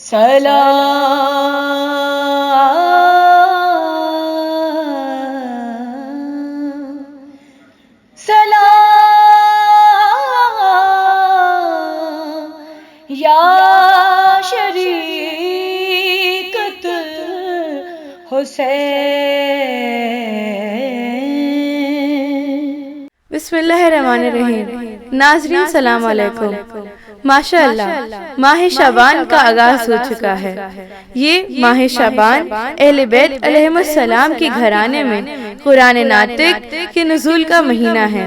سلام سلام یا شریکت حسین۔ بسم اللہ الرحمن الرحیم۔ ناظرین سلام علیکم۔ ماشاء اللہ ماہ شعبان کا آغاز ہو چکا ہے۔ یہ ماہ شعبان اہل بیت علیہم السلام کے گھرانے میں قرآن ناطق کے نزول کا مہینہ ہے۔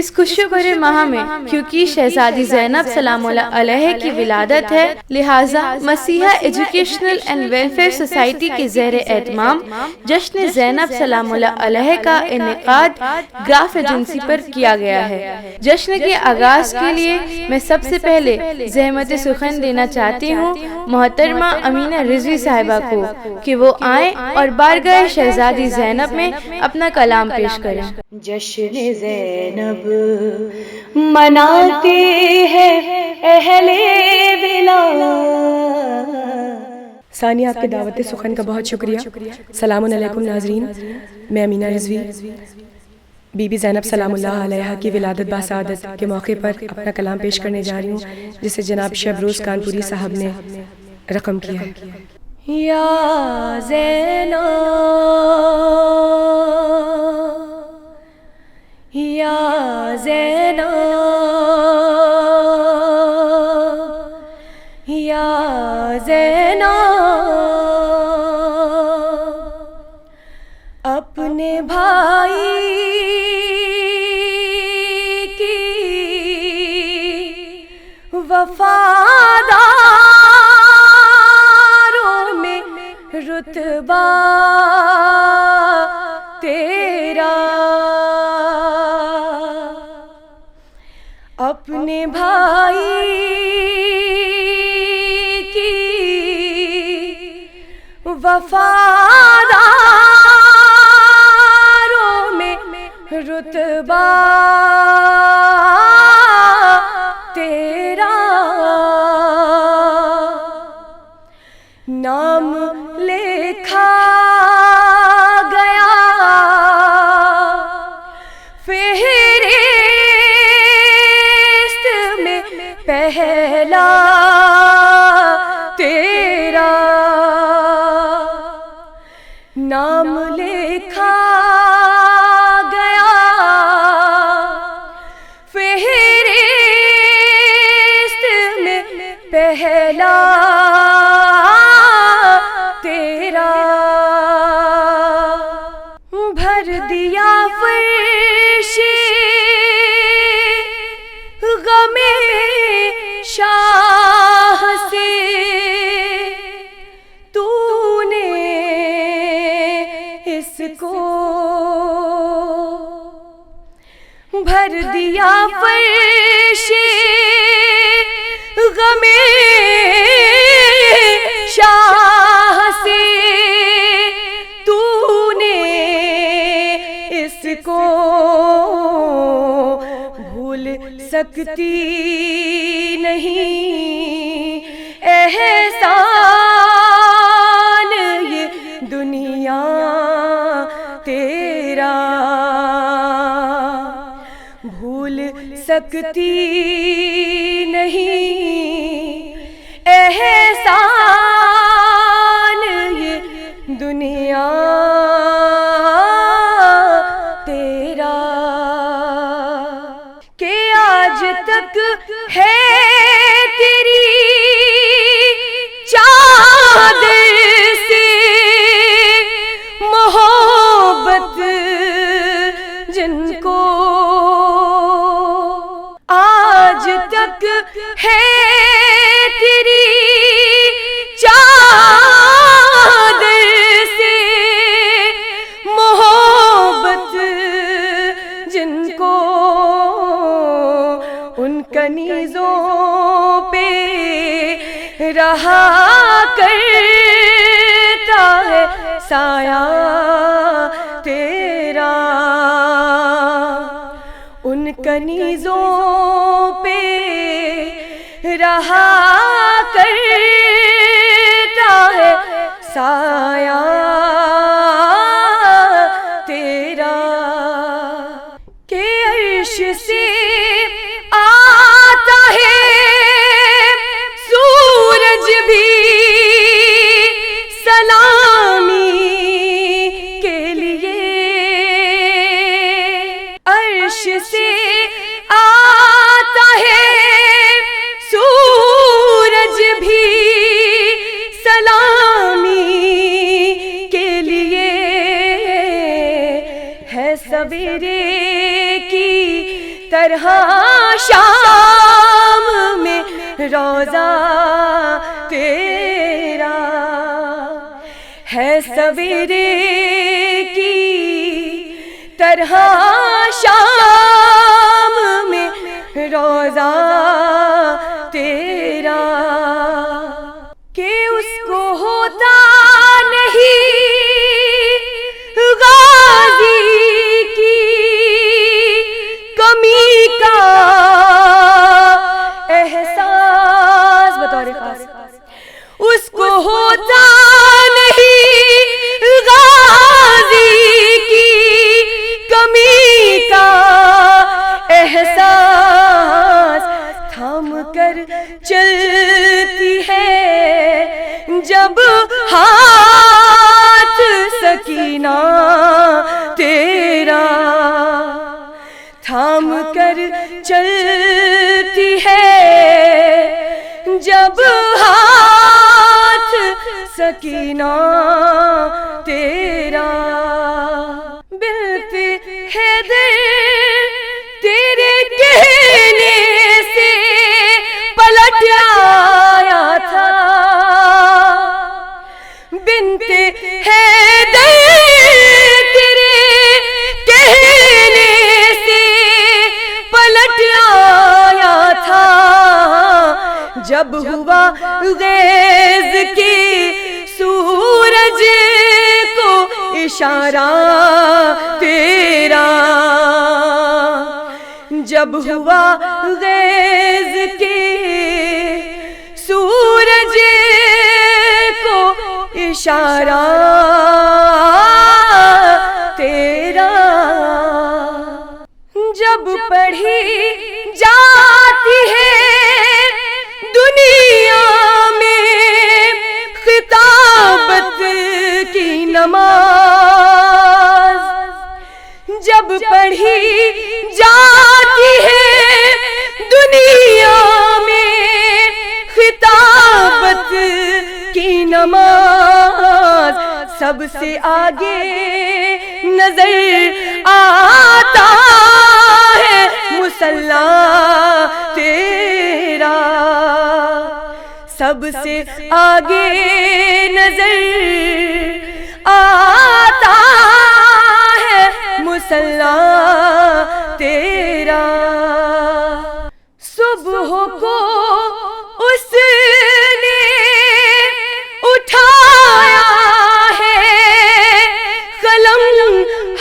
اس خوشی بھرے ماہ میں کیونکہ شہزادی زینب سلام اللہ علیہ کی ولادت ہے، لہٰذا مسیحا ایجوکیشنل اینڈ ویلفیئر سوسائٹی کے زیر اہتمام جشن زینب سلام اللہ علیہ کا انعقاد گراف ایجنسی پر کیا گیا ہے۔ جشن کے آغاز کے لیے میں سب سے پہلے زحمت سخن دینا چاہتی ہوں محترمہ امینہ رضوی صاحبہ کو کہ وہ آئیں اور بارگاہ شہزادی زینب میں اپنا کلام پیش کریں۔ جشن زینب مناتے ہیں اہل ولایت۔ ثانیہ، آپ کی دعوت سخن کا بہت شکریہ۔ سلام علیکم ناظرین، میں امینہ رضوی بی بی زینب سلام اللہ علیہ کی ولادت باسعادت کے موقع پر اپنا کلام پیش کرنے جا رہی ہوں، جسے جناب شبروز کانپوری صاحب نے رقم کیا ہے۔ یا زینب یا زینب یا زینب، اپنے بھائی کی وفاداروں میں رتبہ تیرا، اپنے بھائی کی وفاداروں میں رتبہ تیرا، نام لکھا گیا فہرست میں پہلا تیرا، نام لکھا گیا فہرست میں پہلا تیرا، بھر دیا فرش غم شاہ سے تو نے اس کو، بھر دیا فرش غم شاہ سے تو نے اس کو، بھول سکتی نہیں احسان یہ دنیا تیرا، بھول سکتی نہیں احسان یہ دنیا تیرا، کہ آج تک ہے تیری چادر سے محبت جن کو، آج تک ہے تیری چادر سے محبت جن کو، ان کنیزوں پہ رہا کرتا ہے سایہ تیرا، ان کنیزوں پہ رہا کرتا سورج بھی سلامی کے لیے عرش سے آتا ہے، سورج بھی سلامی کے لیے ہے سویرے کی طرح شام میں روزہ تیرا، ہے سویرے کی طرح شام میں روزہ تیرا، کہ اس کو ہوتا نہیں غازی کی کمی کا احساس، بطور خاص اس کو ہوتا نہیں غازی کی کمی کا احساس، تھام کر چلتی ہے جب ہاتھ سکینہ تیرا، تھام کر چلتی ہے جب ہاتھ سکینہ تیرا، بلتے ہے دل تیرے کہنے سے پلٹ آیا تھا، بنتے ہے دل تیرے کہنے سے پلٹ آیا تھا، جب ہوا غیظ کی سورج کو اشارہ تیرا، جب ہوا غیظ کی سورج کو اشارہ تیرا، جب پڑھی جاتی ہے دنیا میں خطابت کی نماز، جب پڑھی جاتی ہے دنیا میں خطابت کی نماز، سب سے آگے نظر آتا ہے مصلی تیرا، سب سے آگے نظر آتا ہے مصلی تیرا، صبح کو اس نے اٹھایا ہے قلم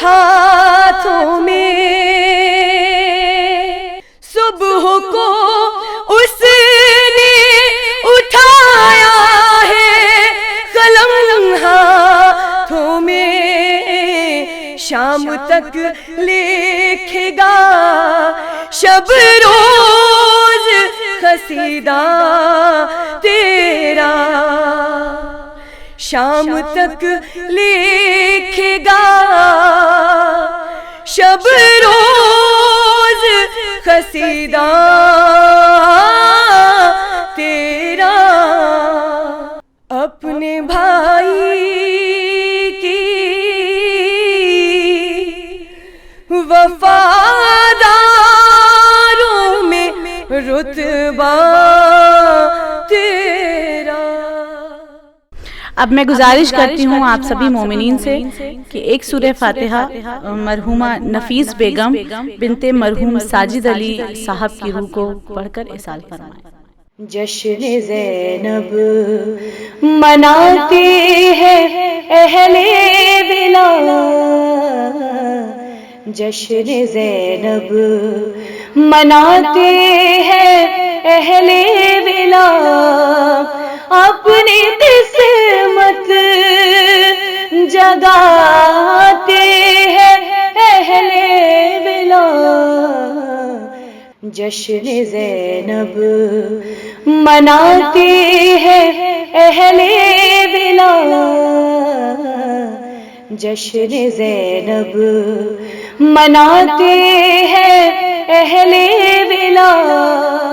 ہاتھوں میں، صبح کو اس نے اٹھایا ہے قلم ہاتھوں میں، شام تک لکھے گا شب روز قصیدہ تیرا، شام تک لکھے گا شب روز قصیدہ تیرا، اپنے بھائی کی وفاداروں میں رتبہ تیرا۔ اب میں گزارش کرتی ہوں آپ سبھی مومنین سے کہ ایک سورہ فاتحہ مرحومہ نفیس بیگم بنت مرحوم ساجد علی صاحب کی روح کو پڑھ کر احسال فرمائیں۔ جشن زینب مناتے ہیں اہل ولا، جشن زینب مناتے ہیں اہل ولا، اپنی قسمت جگاتے ہیں اہل ولا، جشن زینب مناتے ہیں اہل ولا، جشن زینب مناتے ہیں اہل ولا.